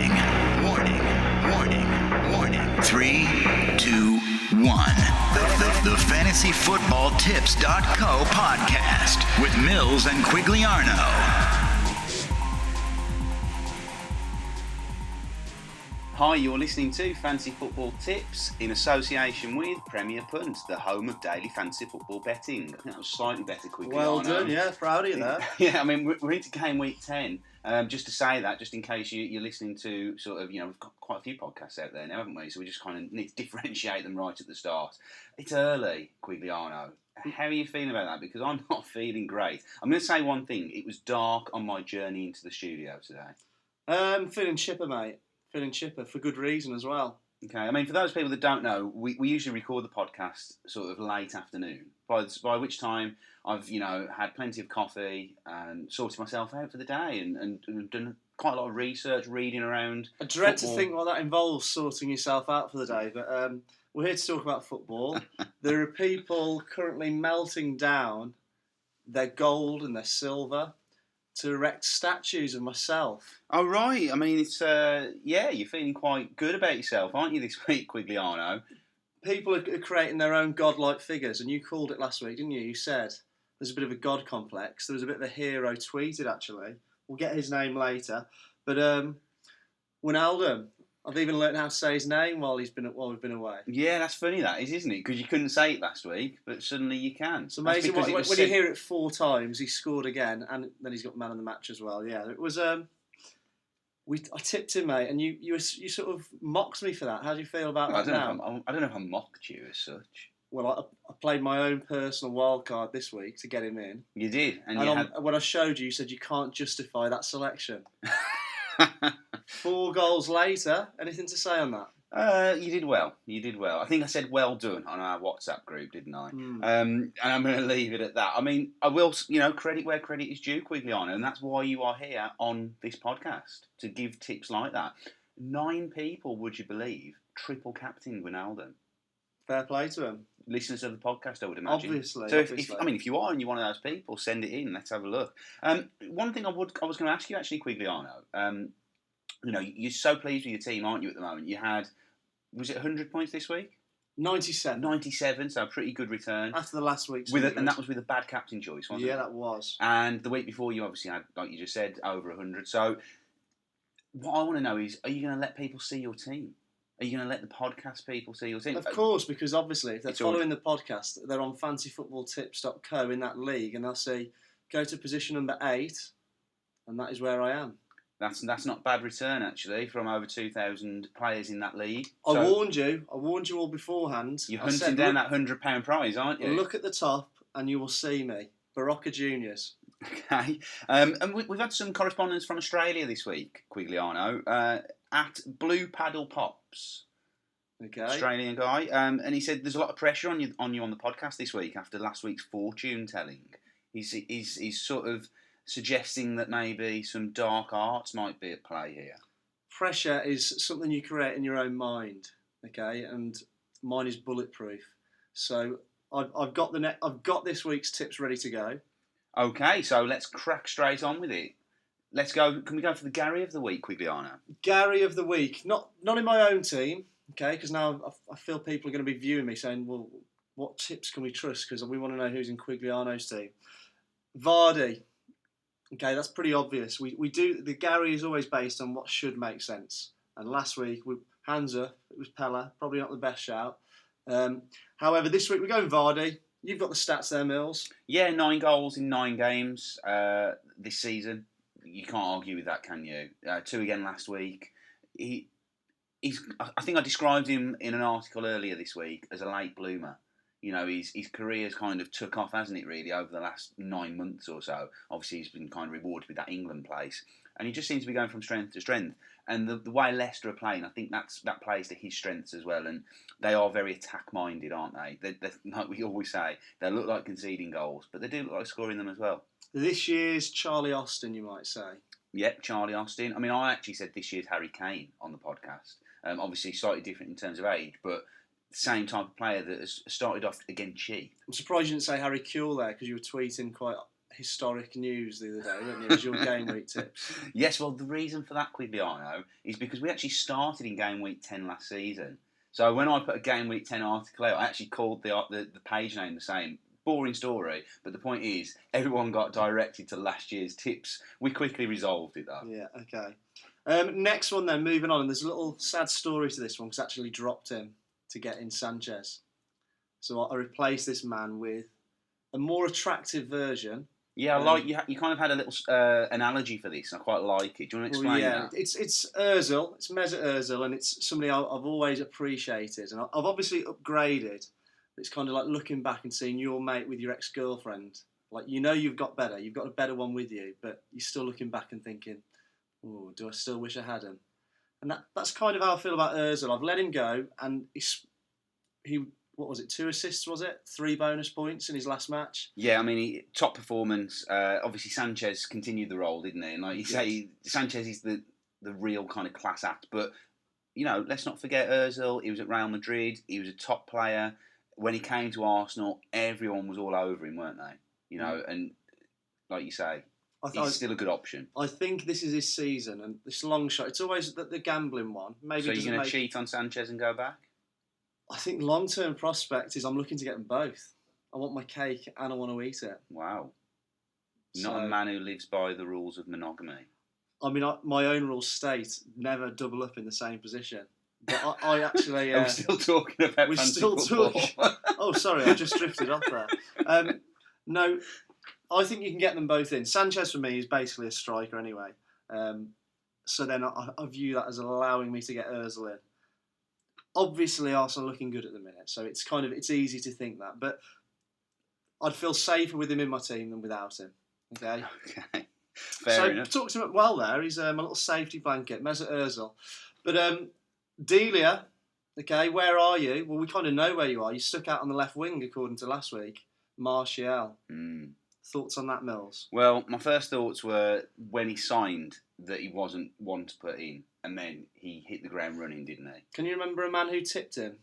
Warning, warning, warning, warning. 3, 2, 1. The FantasyFootballTips.co podcast with Mills and Quigliano. Hi, you're listening to Fantasy Football Tips in association with Premier Punt, the home of daily fantasy football betting. I think that was slightly better, Quigliano. Well done, yeah, proud of you there. Yeah, I mean, we're into game week 10. Just to say that, just in case you're listening to sort of, we've got quite a few podcasts out there now, haven't we? So we just kind of need to differentiate them right at the start. It's early, Quigliano. How are you feeling about that? Because I'm not feeling great. I'm going to say one thing. It was dark on my journey into the studio today. Feeling chipper, mate. Feeling chipper for good reason as well. Okay, I mean, for those people that don't know, we usually record the podcast sort of late afternoon, by which time I've, had plenty of coffee and sorted myself out for the day and done quite a lot of research, reading around. I dread football. to think what that involves, sorting yourself out for the day, but we're here to talk about football. There are people currently melting down their gold and their silver to erect statues of myself. Oh, right. I mean, it's, you're feeling quite good about yourself, aren't you, this week, Quigliano? People are creating their own godlike figures, and you called it last week, didn't you? You said there's a bit of a god complex. There was a bit of a hero tweeted, actually. We'll get his name later. But Wijnaldum, I've even learned how to say his name while we've been away. Yeah, that's funny, that is, isn't it? Because you couldn't say it last week, but suddenly you can. It's amazing when you hear it 4 times. He scored again, and then he's got man of the match as well. Yeah, it was. I tipped him, mate, and you sort of mocked me for that. How do you feel about that now? I don't know if I mocked you as such. Well, I played my own personal wild card this week to get him in. You did, when I showed you, you said you can't justify that selection. 4 goals later, anything to say on that? You did well. I think I said well done on our WhatsApp group, didn't I? And I'm going to leave it at that. I mean, I will, credit where credit is due, Quigliano, and that's why you are here on this podcast, to give tips like that. 9 people, would you believe, triple captained Wijnaldum. Fair play to him. Listeners of the podcast, I would imagine. Obviously. So if you are and you're one of those people, send it in. Let's have a look. One thing I was going to ask you actually, Quigliano. You're so pleased with your team, aren't you, at the moment? You had, was it 100 points this week? 97. 97, so a pretty good return. After the last week's and that was with a bad captain choice, wasn't it? Yeah, that was. And the week before, you obviously had, like you just said, over 100. So what I want to know is, are you going to let people see your team? Are you going to let the podcast people see your team? Of course, because obviously, if they're following the podcast, they're on fantasyfootballtips.co in that league, and they'll say, go to position number 8, and that is where I am. That's not a bad return, actually, from over 2,000 players in that league. I warned you all beforehand. You're hunting down that £100 prize, aren't you? Look at the top, and you will see me. Barocca Juniors. Okay. And we've had some correspondence from Australia this week, Quigliano, at Blue Paddle Pops. Okay. Australian guy. And he said there's a lot of pressure on you on the podcast this week after last week's fortune telling. He's sort of suggesting that maybe some dark arts might be at play here. Pressure is something you create in your own mind, okay? And mine is bulletproof. So I've got this week's tips ready to go. Okay, so let's crack straight on with it. Let's go. Can we go for the Gary of the week, Quigliano? Gary of the week, not in my own team, okay? Because now I feel people are going to be viewing me saying, well, what tips can we trust? Because we want to know who's in Quigliano's team. Vardy. Okay, that's pretty obvious. We do, the Gary is always based on what should make sense. And last week, hands up, it was Pella, probably not the best shout. However, this week we're going Vardy. You've got the stats there, Mills. Yeah, 9 goals in 9 games this season. You can't argue with that, can you? 2 again last week. I think I described him in an article earlier this week as a late bloomer. His career's kind of took off, hasn't it, really, over the last 9 months or so. Obviously, he's been kind of rewarded with that England place. And he just seems to be going from strength to strength. And the way Leicester are playing, I think that plays to his strengths as well. And they are very attack-minded, aren't they? They're, like we always say, they look like conceding goals, but they do look like scoring them as well. This year's Charlie Austin, you might say. Yep, Charlie Austin. I mean, I actually said this year's Harry Kane on the podcast. Obviously, slightly different in terms of age, but same type of player that has started off again cheap. I'm surprised you didn't say Harry Kewell there because you were tweeting quite historic news the other day, weren't you? It was your game week tips. Yes, well, the reason for that, Quigliano, is because we actually started in game week 10 last season. So when I put a game week 10 article out, I actually called the page name the same. Boring story, but the point is, everyone got directed to last year's tips. We quickly resolved it, though. Yeah, okay. Next one then, moving on, and there's a little sad story to this one because I actually dropped him to get in Sanchez. So I replaced this man with a more attractive version. Yeah, I like you kind of had a little analogy for this, and I quite like it. Do you want to explain that? It's Ozil, it's Mesut Ozil, and it's somebody I've always appreciated, and I've obviously upgraded. It's kind of like looking back and seeing your mate with your ex-girlfriend. Like, you know you've got better. You've got a better one with you. But you're still looking back and thinking, oh, do I still wish I had him? And that's kind of how I feel about Ozil. I've let him go. And he what was it, 2 assists, was it? 3 bonus points in his last match. Yeah, I mean, top performance. Obviously, Sanchez continued the role, didn't he? And like you say, Sanchez is the real kind of class act. But, you know, let's not forget Ozil. He was at Real Madrid. He was a top player. When he came to Arsenal, everyone was all over him, weren't they? You know, and like you say, he's still a good option. I think this is his season, and this long shot. It's always the gambling one. Maybe so you're going to cheat on Sanchez and go back? I think long-term prospect is I'm looking to get them both. I want my cake and I want to eat it. Wow. Not a man who lives by the rules of monogamy. I mean, my own rules state never double up in the same position. But I actually... Are we still talking about we're fantasy still football? talking. Oh, sorry, I just drifted off there. No, I think you can get them both in. Sanchez, for me, is basically a striker anyway. So then I view that as allowing me to get Ozil in. Obviously, Arsenal are looking good at the minute, so it's easy to think that. But I'd feel safer with him in my team than without him. Okay. Okay. Fair enough. Talked to him well there. He's my little safety blanket, Mesut Ozil. But Delia, okay, where are you? Well, we kind of know where you are. You stuck out on the left wing, according to last week. Martial. Thoughts on that, Mills? Well, my first thoughts were when he signed that he wasn't one to put in, and then he hit the ground running, didn't he? Can you remember a man who tipped him?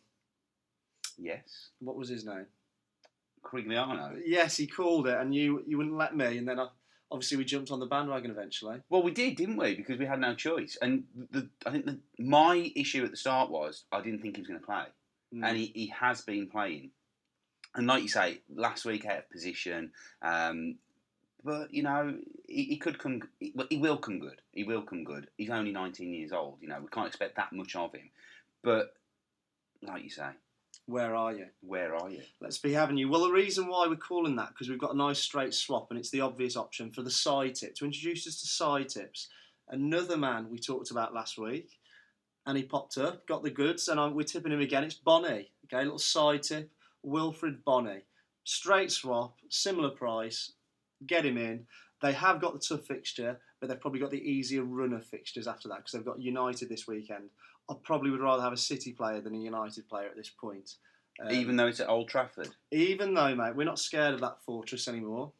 Yes. What was his name? Quigliano. Yes, he called it, and you wouldn't let me, and then obviously we jumped on the bandwagon eventually. Well, we did, didn't we? Because we had no choice. And I think my issue at the start was I didn't think he was going to play. And he has been playing. And like you say, last week out of position. But, you know, he could come... He will come good. He will come good. He's only 19 years old. You know, we can't expect that much of him. But, like you say... Where are you? Where are you? Let's be having you. Well, the reason why we're calling that, because we've got a nice straight swap, and it's the obvious option for the side tip. To introduce us to side tips, another man we talked about last week, and he popped up, got the goods, and we're tipping him again. It's Bonnie. Okay, little side tip. Wilfred Bonnie. Straight swap, similar price. Get him in. They have got the tough fixture, but they've probably got the easier run of fixtures after that, because they've got United this weekend. I probably would rather have a City player than a United player at this point. Even though it's at Old Trafford? Even though, mate, we're not scared of that fortress anymore.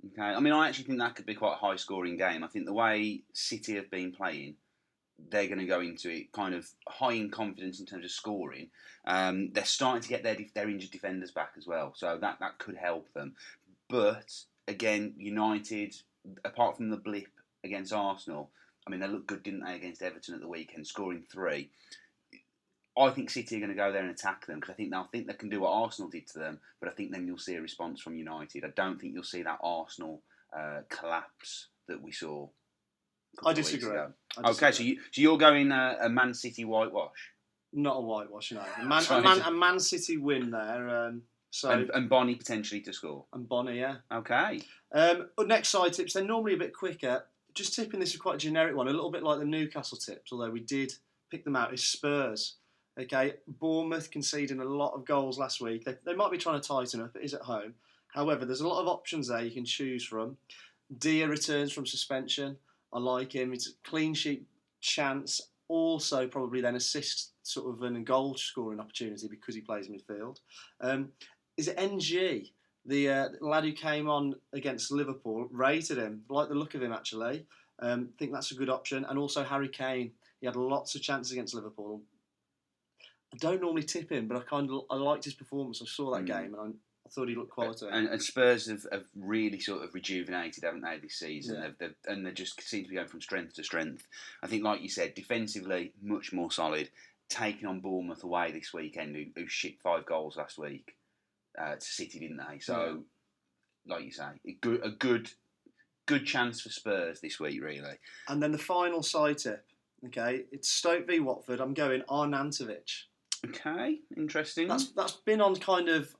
Okay, I mean, I actually think that could be quite a high-scoring game. I think the way City have been playing, they're going to go into it kind of high in confidence in terms of scoring. They're starting to get their injured defenders back as well, so that could help them. But, again, United, apart from the blip against Arsenal... I mean, they looked good, didn't they, against Everton at the weekend, scoring 3. I think City are going to go there and attack them because I think they can do what Arsenal did to them, but I think then you'll see a response from United. I don't think you'll see that Arsenal collapse that we saw. I disagree. Okay, so you're going a Man City whitewash? Not a whitewash, no. A Man City win there. And Bonnie potentially to score. And Bonnie, yeah. Okay. Next side tips, they're normally a bit quicker. Just tipping this is quite a generic one, a little bit like the Newcastle tips, although we did pick them out, is Spurs. Okay, Bournemouth conceding a lot of goals last week. They might be trying to tighten up, it is at home. However, there's a lot of options there you can choose from. Dia returns from suspension. I like him. It's a clean sheet chance. Also, probably then assist sort of and a goal scoring opportunity because he plays midfield. Is it NG? The lad who came on against Liverpool, rated him, like the look of him actually. Think that's a good option. And also Harry Kane, he had lots of chances against Liverpool. I don't normally tip him, but I liked his performance. I saw that game and I thought he looked quality. And Spurs have really sort of rejuvenated, haven't they, this season? Yeah. And they just seem to be going from strength to strength. I think, like you said, defensively, much more solid. Taking on Bournemouth away this weekend, who shipped 5 goals last week to City, didn't they? So, like you say, a good chance for Spurs this week, really. And then the final side tip, okay, it's Stoke v Watford. I'm going Arnautovic. Okay, interesting. That's been on kind of...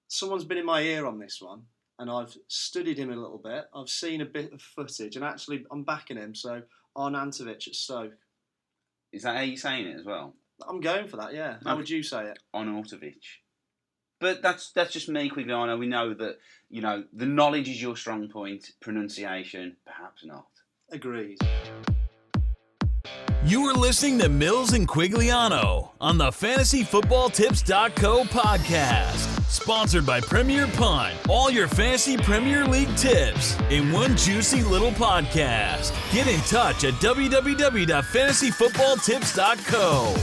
Someone's been in my ear on this one, and I've studied him a little bit. I've seen a bit of footage, and actually I'm backing him, so Arnautovic at Stoke. Is that how you're saying it as well? I'm going for that, yeah. How would you say it? Arnautovic. But that's just me, Quigliano. We know that, the knowledge is your strong point. Pronunciation, perhaps not. Agreed. You are listening to Mills and Quigliano on the FantasyFootballTips.co podcast. Sponsored by Premier Punt. All your fantasy Premier League tips in one juicy little podcast. Get in touch at www.fantasyfootballtips.co.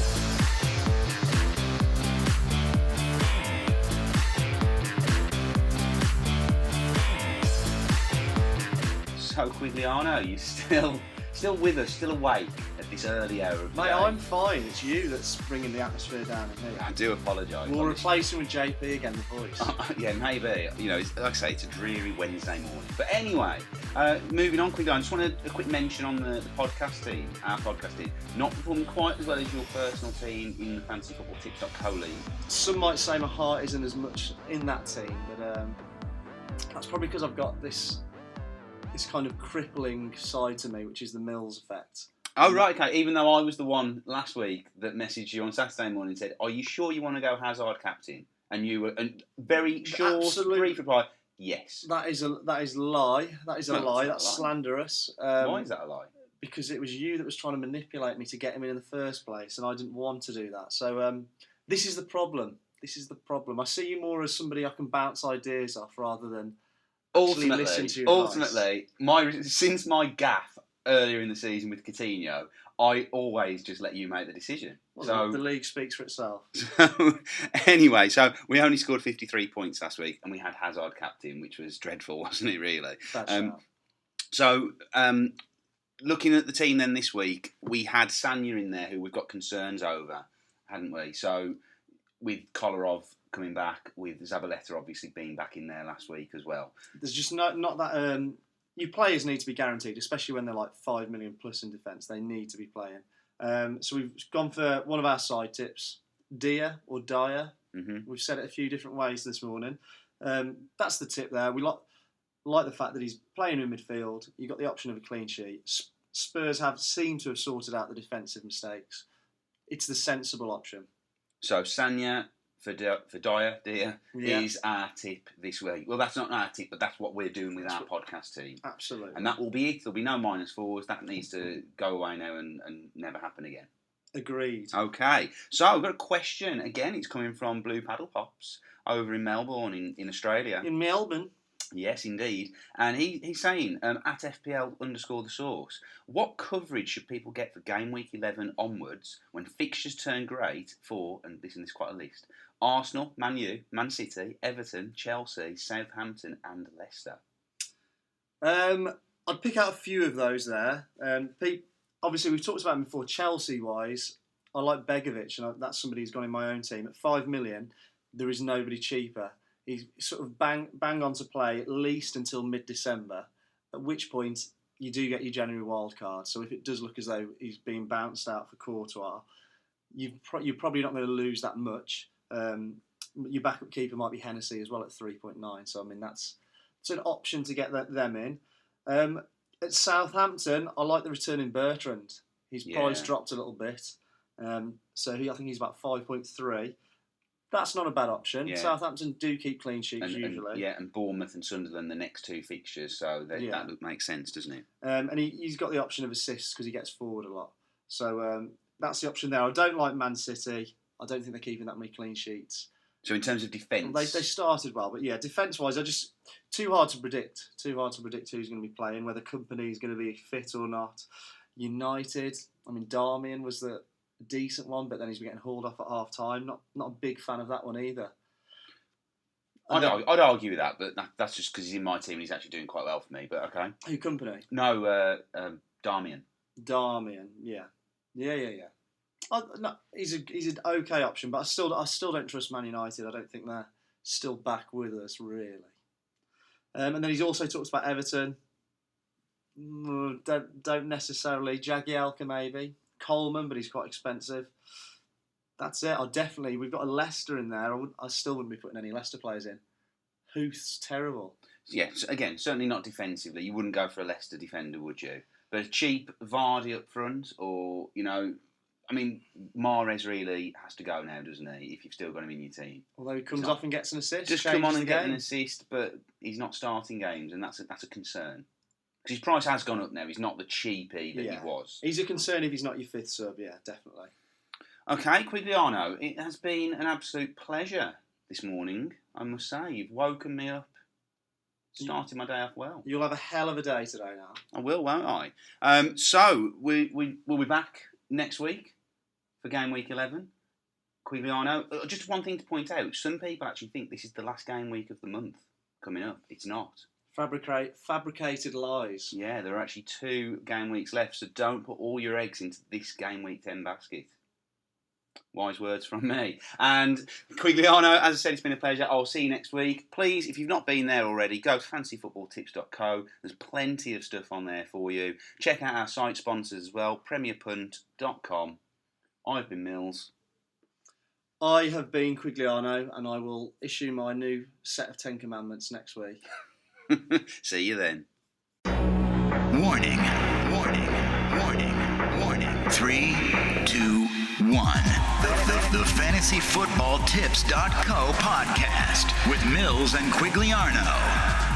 So, Quigliano, you still with us, still awake at this early hour of the Mate, day? I'm fine. It's you that's bringing the atmosphere down at me. I do apologise. We'll replace him with JP again, the voice. Yeah, maybe. It's, like I say, it's a dreary Wednesday morning. But anyway, moving on quickly, I just wanted a quick mention on the podcast team, our podcast team, not performing quite as well as your personal team in the FantasyFootballTips.co league. Some might say my heart isn't as much in that team, but that's probably because I've got this kind of crippling side to me, which is the Mills effect. Oh, right, okay. Even though I was the one last week that messaged you on Saturday morning and said, are you sure you want to go Hazard captain? And you were very short, brief reply, yes. That is a lie. That is a lie. That's slanderous. Why is that a lie? Because it was you that was trying to manipulate me to get him in the first place, and I didn't want to do that. So this is the problem. I see you more as somebody I can bounce ideas off rather than listen to your advice. Since my gaffe earlier in the season with Coutinho, I always just let you make the decision. Well, so the league speaks for itself. Anyway, so we only scored 53 points last week, and we had Hazard captain, which was dreadful, wasn't it? Really. So, looking at the team then this week, we had Sanya in there, who we've got concerns over, hadn't we? So, with Kolarov coming back, with Zabaleta obviously being back in there last week as well. There's just not that... Your players need to be guaranteed, especially when they're like 5 million plus in defence. They need to be playing. So we've gone for one of our side tips, Dyer or Dyer. Mm-hmm. We've said it a few different ways this morning. That's the tip there. We like the fact that he's playing in midfield. You've got the option of a clean sheet. Spurs seem to have sorted out the defensive mistakes. It's the sensible option. So Sanya for Dyer is our tip this week. Well, that's not our tip, but that's what we're doing with our podcast team. Absolutely. And that will be it. There'll be no -4s. That needs to go away now and never happen again. Agreed. Okay. So I've got a question. Again, it's coming from Blue Paddle Pops over in Melbourne in Australia. In Melbourne? Yes, indeed. And he's saying, at FPL_the source, what coverage should people get for game week 11 onwards when fixtures turn great for, and this is quite a list, Arsenal, Man U, Man City, Everton, Chelsea, Southampton and Leicester? I'd pick out a few of those there. Obviously, we've talked about him before, Chelsea-wise. I like Begovic, and that's somebody who's gone in my own team. At 5 million, there is nobody cheaper. He's sort of bang on to play at least until mid-December, at which point you do get your January wild card. So if it does look as though he's being bounced out for Courtois, you're probably not going to lose that much. Your backup keeper might be Hennessy as well at 3.9. So, I mean, it's an option to get them in. At Southampton, I like the return in Bertrand. His price dropped a little bit. So I think he's about 5.3. That's not a bad option. Yeah. Southampton do keep clean sheets usually. And Bournemouth and Sunderland the next 2 fixtures, so that makes sense, doesn't it? And he's got the option of assists because he gets forward a lot. So that's the option there. I don't like Man City. I don't think they're keeping that many clean sheets. So in terms of defence? They started well, but defence-wise, too hard to predict. Too hard to predict who's going to be playing, whether Kompany is going to be fit or not. United, Darmian was the decent one, but then he's getting hauled off at half-time. Not a big fan of that one either. I'd argue with that, but that's just because he's in my team and he's actually doing quite well for me. But okay. Who company? No, Darmian. Darmian, yeah. No, he's an okay option, but I still don't trust Man United. I don't think they're still back with us really. And then he's also talked about Everton. Don't necessarily. Jagielka maybe. Coleman, but he's quite expensive. That's it. We've got a Leicester in there. I still wouldn't be putting any Leicester players in. Huth's terrible. Yes, again, certainly not defensively. You wouldn't go for a Leicester defender, would you? But a cheap Vardy up front, or, Mahrez really has to go now, doesn't he, if you've still got him in your team. Although he comes off and gets an assist. Just come on and get an assist, but he's not starting games, and that's a concern. Because his price has gone up now. He's not the cheapie that he was. He's a concern if he's not your fifth sub, yeah, definitely. Okay, Quigliano, it has been an absolute pleasure this morning, I must say. You've woken me up. Started my day off well. You'll have a hell of a day today now. I will, won't I? So, we'll be back next week for game week 11. Quigliano. Just one thing to point out. Some people actually think this is the last game week of the month coming up. It's not. Fabricated lies. Yeah, there are actually 2 game weeks left, so don't put all your eggs into this game week 10 basket. Wise words from me. And Quigliano, as I said, it's been a pleasure. I'll see you next week. Please, if you've not been there already, go to fantasyfootballtips.co. There's plenty of stuff on there for you. Check out our site sponsors as well, premierpunt.com. I've been Mills. I have been Quigliano, and I will issue my new set of 10 commandments next week. See you then. Warning. 3, 2, 1. The FantasyFootballTips.co podcast with Mills and Quigliano.